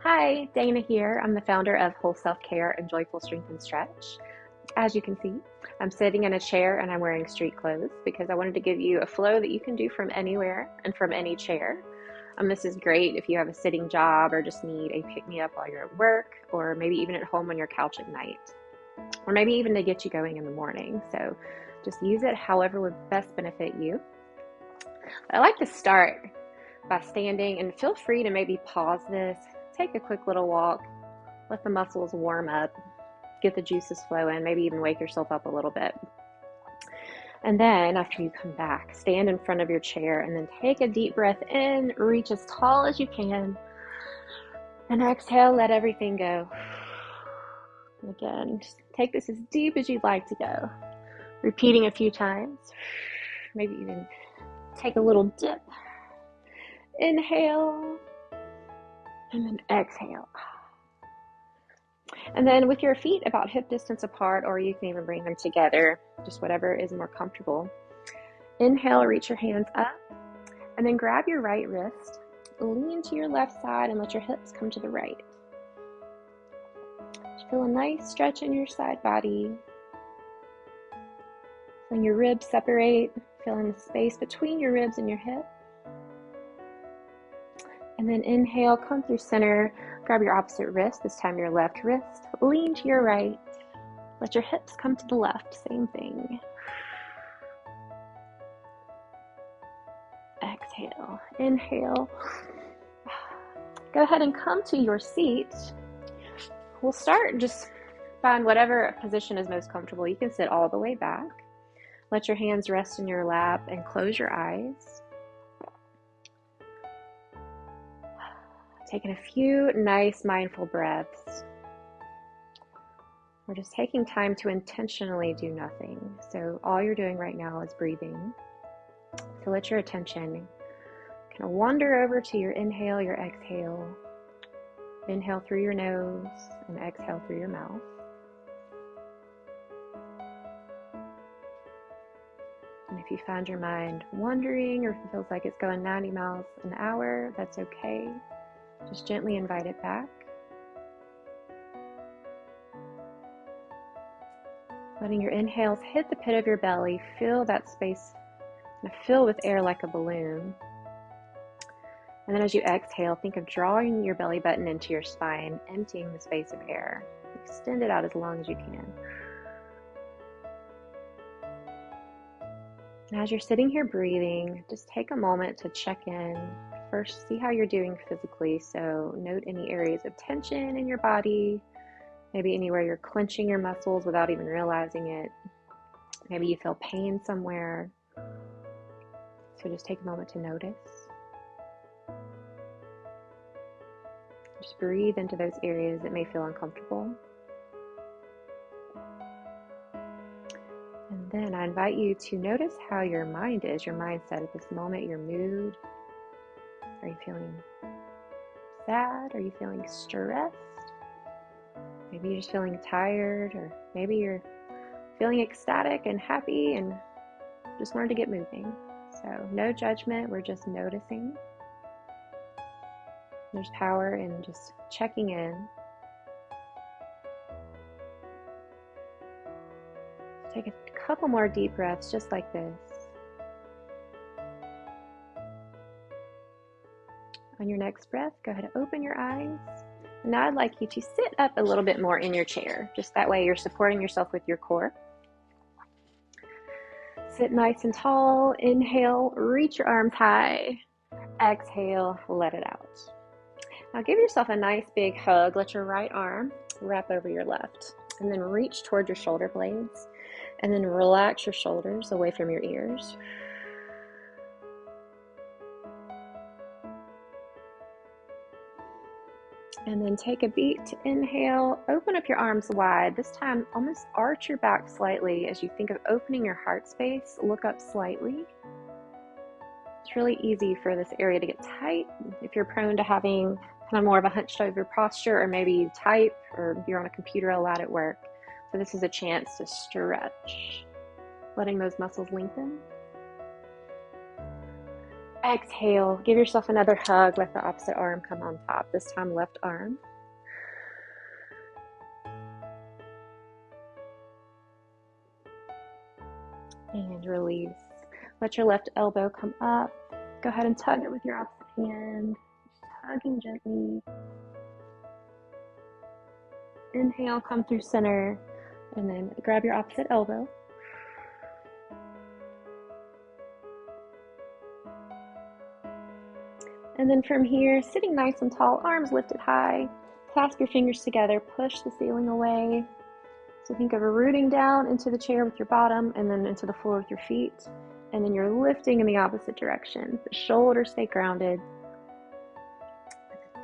Hi, Dana here. I'm the founder of Whole Self Care and Joyful Strength and Stretch. As you can see, I'm sitting in a chair and I'm wearing street clothes because I wanted to give you a flow that you can do from anywhere and from any chair. This is great if you have a sitting job or just need a pick me up while you're at work, or maybe even at home on your couch at night, or maybe even to get you going in the morning. So just use it however would best benefit you. I like to start by standing, and feel free to maybe pause this, take a quick little walk, let the muscles warm up, get the juices flowing, maybe even wake yourself up a little bit. And then after you come back, stand in front of your chair and then take a deep breath in, reach as tall as you can, and exhale, let everything go. And again, just take this as deep as you'd like to go. Repeating a few times, maybe even take a little dip. Inhale, and then exhale. And then with your feet about hip distance apart, or you can even bring them together, just whatever is more comfortable. Inhale, reach your hands up, and then grab your right wrist, lean to your left side, and let your hips come to the right. Just feel a nice stretch in your side body. Feeling your ribs separate, feeling the space between your ribs and your hip. And then inhale, come through center, grab your opposite wrist, this time your left wrist, lean to your right, let your hips come to the left, same thing. Exhale, inhale. Go ahead and come to your seat. We'll start, just find whatever position is most comfortable. You can sit all the way back. Let your hands rest in your lap and close your eyes. Taking a few nice mindful breaths. We're just taking time to intentionally do nothing. So all you're doing right now is breathing. So let your attention kind of wander over to your inhale, your exhale. Inhale through your nose and exhale through your mouth. And if you find your mind wandering, or if it feels like it's going 90 miles an hour, that's okay. Just gently invite it back. Letting your inhales hit the pit of your belly, fill that space, and fill with air like a balloon. And then as you exhale, think of drawing your belly button into your spine, emptying the space of air. Extend it out as long as you can. And as you're sitting here breathing, just take a moment to check in. First, see how you're doing physically. So note any areas of tension in your body, maybe anywhere you're clenching your muscles without even realizing it. Maybe you feel pain somewhere. So just take a moment to notice. Just breathe into those areas that may feel uncomfortable. And then I invite you to notice how your mind is, your mindset at this moment, your mood. Are you feeling sad? Are you feeling stressed? Maybe you're just feeling tired, or maybe you're feeling ecstatic and happy and just wanted to get moving. So no judgment, we're just noticing. There's power in just checking in. Take a couple more deep breaths just like this. On your next breath, go ahead and open your eyes. And now I'd like you to sit up a little bit more in your chair. Just that way you're supporting yourself with your core. Sit nice and tall. Inhale, reach your arms high. Exhale, let it out. Now give yourself a nice big hug. Let your right arm wrap over your left. And then reach toward your shoulder blades. And then relax your shoulders away from your ears. And then take a beat, inhale, open up your arms wide. This time, almost arch your back slightly as you think of opening your heart space. Look up slightly. It's really easy for this area to get tight. If you're prone to having kind of more of a hunched over posture, or maybe you type, or you're on a computer a lot at work. So this is a chance to stretch, letting those muscles lengthen. Exhale, give yourself another hug. Let the opposite arm come on top. This time, left arm. And release. Let your left elbow come up. Go ahead and tug it with your opposite hand. Just tugging gently. Inhale, come through center, and then grab your opposite elbow. And then from here, sitting nice and tall, arms lifted high, clasp your fingers together, push the ceiling away. So think of rooting down into the chair with your bottom and then into the floor with your feet. And then you're lifting in the opposite direction. The shoulders stay grounded.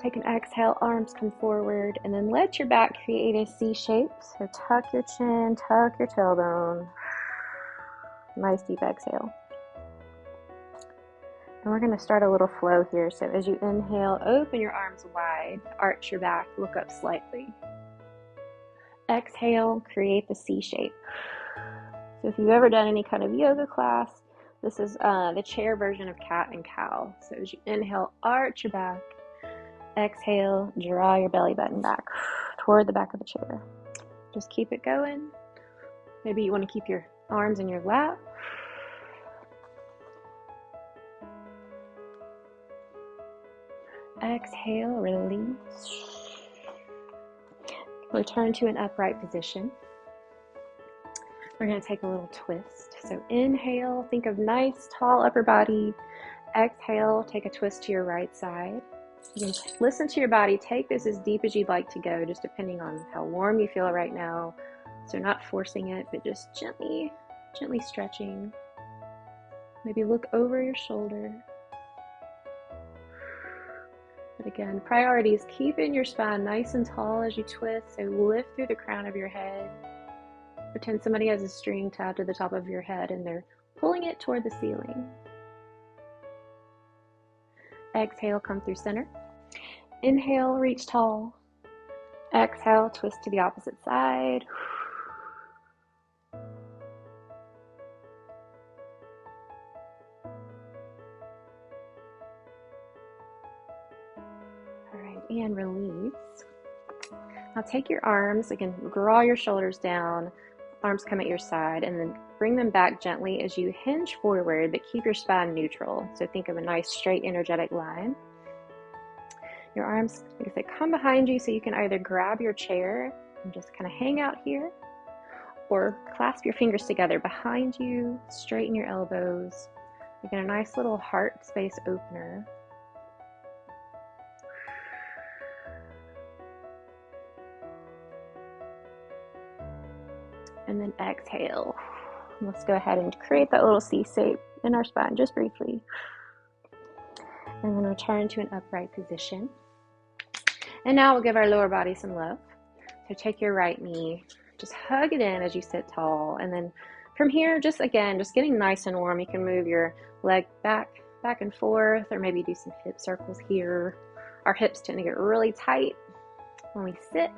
Take an exhale, arms come forward, and then let your back create a C shape. So tuck your chin, tuck your tailbone. Nice deep exhale. And we're going to start a little flow here. So as you inhale, open your arms wide, arch your back, look up slightly. Exhale, create the C shape. So if you've ever done any kind of yoga class, this is the chair version of cat and cow. So as you inhale, arch your back. Exhale, draw your belly button back toward the back of the chair. Just keep it going. Maybe you want to keep your arms in your lap. Exhale, release. Return to an upright position. We're going to take a little twist. So inhale, think of nice, tall upper body. Exhale, take a twist to your right side. You can listen to your body. Take this as deep as you'd like to go, just depending on how warm you feel right now. So not forcing it, but just gently stretching. Maybe look over your shoulder. But again, priority is keeping your spine nice and tall as you twist. So lift through the crown of your head. Pretend somebody has a string tied to the top of your head and they're pulling it toward the ceiling. Exhale, come through center. Inhale, reach tall. Exhale, twist to the opposite side. All right, and release. Now take your arms, again, draw your shoulders down, arms come at your side, and then bring them back gently as you hinge forward, but keep your spine neutral. So think of a nice, straight, energetic line. Your arms, like I said, come behind you so you can either grab your chair and just kind of hang out here, or clasp your fingers together behind you, straighten your elbows. You get a nice little heart space opener. And then exhale. Let's go ahead and create that little C shape in our spine, just briefly. And then return to an upright position. And now we'll give our lower body some love. So take your right knee, just hug it in as you sit tall. And then from here, just getting nice and warm. You can move your leg back and forth, or maybe do some hip circles here. Our hips tend to get really tight when we sit.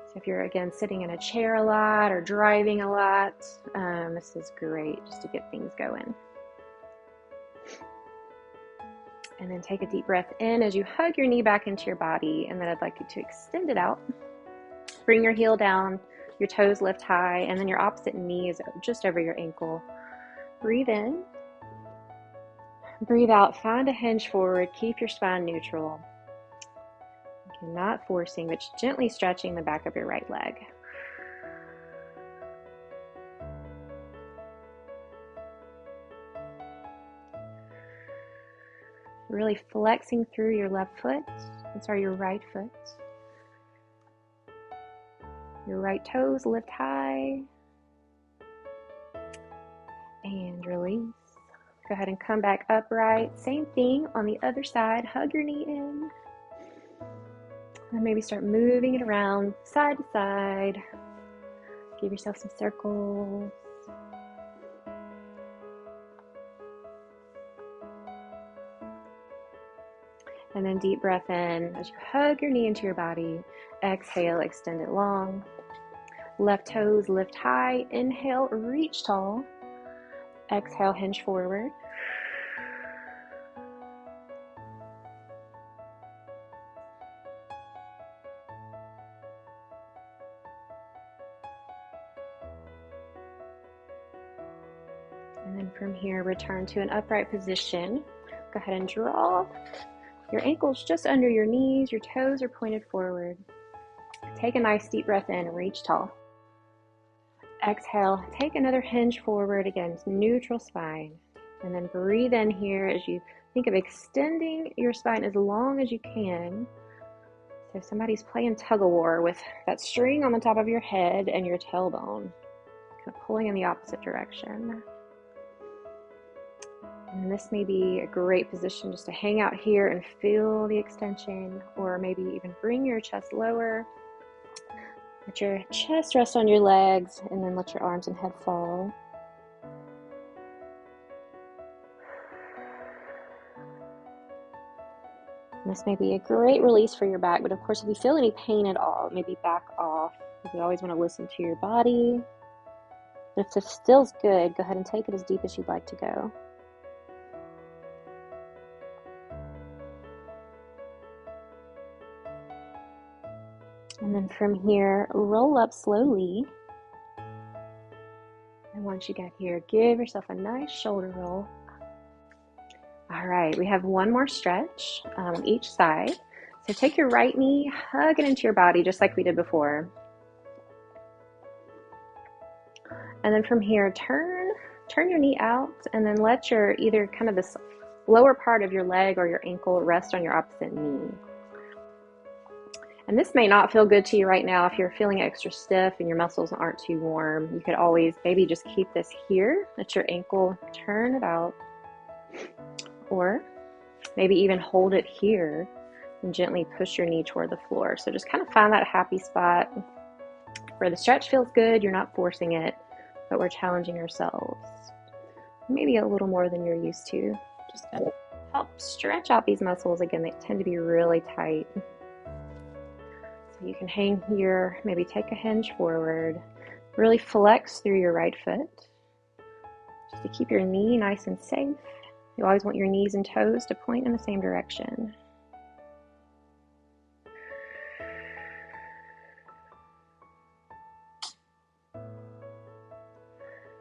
So if you're, again, sitting in a chair a lot or driving a lot, this is great just to get things going. And then take a deep breath in as you hug your knee back into your body, and then I'd like you to extend it out. Bring your heel down, your toes lift high, and then your opposite knee is just over your ankle. Breathe in. Breathe out, find a hinge forward, keep your spine neutral. Again, not forcing, but gently stretching the back of your right leg. Really flexing through your left foot, your right foot. Your right toes lift high. And release. Go ahead and come back upright. Same thing on the other side. Hug your knee in. And maybe start moving it around side to side. Give yourself some circles. And then deep breath in as you hug your knee into your body. Exhale, extend it long. Left toes lift high. Inhale, reach tall. Exhale, hinge forward. And then from here, return to an upright position. Go ahead and draw your ankles just under your knees. Your toes are pointed forward. Take a nice deep breath in and reach tall. Exhale, take another hinge forward against neutral spine. And then breathe in here as you think of extending your spine as long as you can. So somebody's playing tug-of-war with that string on the top of your head and your tailbone, kind of pulling in the opposite direction. And this may be a great position just to hang out here and feel the extension, or maybe even bring your chest lower. Let your chest rest on your legs, and then let your arms and head fall. And this may be a great release for your back, but of course, if you feel any pain at all, maybe back off. You always want to listen to your body. But if this feels good, go ahead and take it as deep as you'd like to go. And then from here, roll up slowly. And once you get here, give yourself a nice shoulder roll. All right, we have one more stretch on each side. So take your right knee, hug it into your body just like we did before. And then from here, turn your knee out, and then let your either kind of this lower part of your leg or your ankle rest on your opposite knee. And this may not feel good to you right now if you're feeling extra stiff and your muscles aren't too warm. You could always maybe just keep this here, let your ankle turn it out, or maybe even hold it here and gently push your knee toward the floor. So just kind of find that happy spot where the stretch feels good, you're not forcing it, but we're challenging ourselves. Maybe a little more than you're used to. Just to help stretch out these muscles. Again, they tend to be really tight. So you can hang here, maybe take a hinge forward, really flex through your right foot, just to keep your knee nice and safe. You always want your knees and toes to point in the same direction.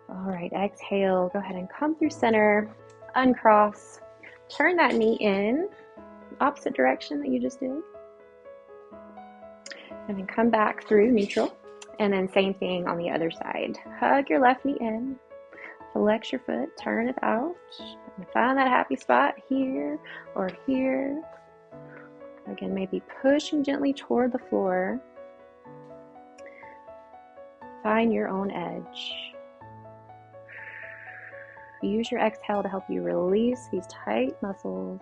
All right, exhale, go ahead and come through center, uncross, turn that knee in, opposite direction that you just did. And then come back through neutral, and then same thing on the other side. Hug your left knee in, flex your foot, turn it out, and find that happy spot here or here. Again, maybe pushing gently toward the floor. Find your own edge. Use your exhale to help you release these tight muscles.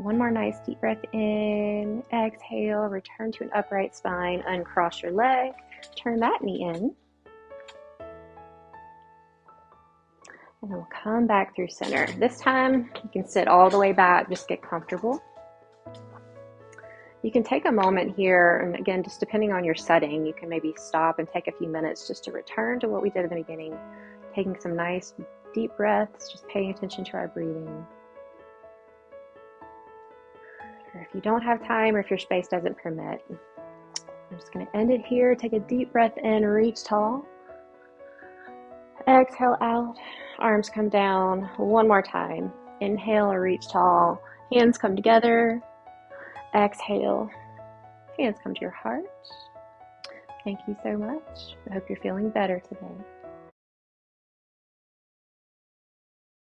One more nice deep breath in, exhale, return to an upright spine, uncross your leg, turn that knee in. And then we'll come back through center. This time you can sit all the way back, just get comfortable. You can take a moment here, and again, just depending on your setting, you can maybe stop and take a few minutes just to return to what we did at the beginning, taking some nice deep breaths, just paying attention to our breathing. Or if you don't have time, or if your space doesn't permit, I'm just going to end it here. Take a deep breath in, reach tall. Exhale out, arms come down. One more time. Inhale or reach tall. Hands come together. Exhale, hands come to your heart. Thank you so much. I hope you're feeling better today.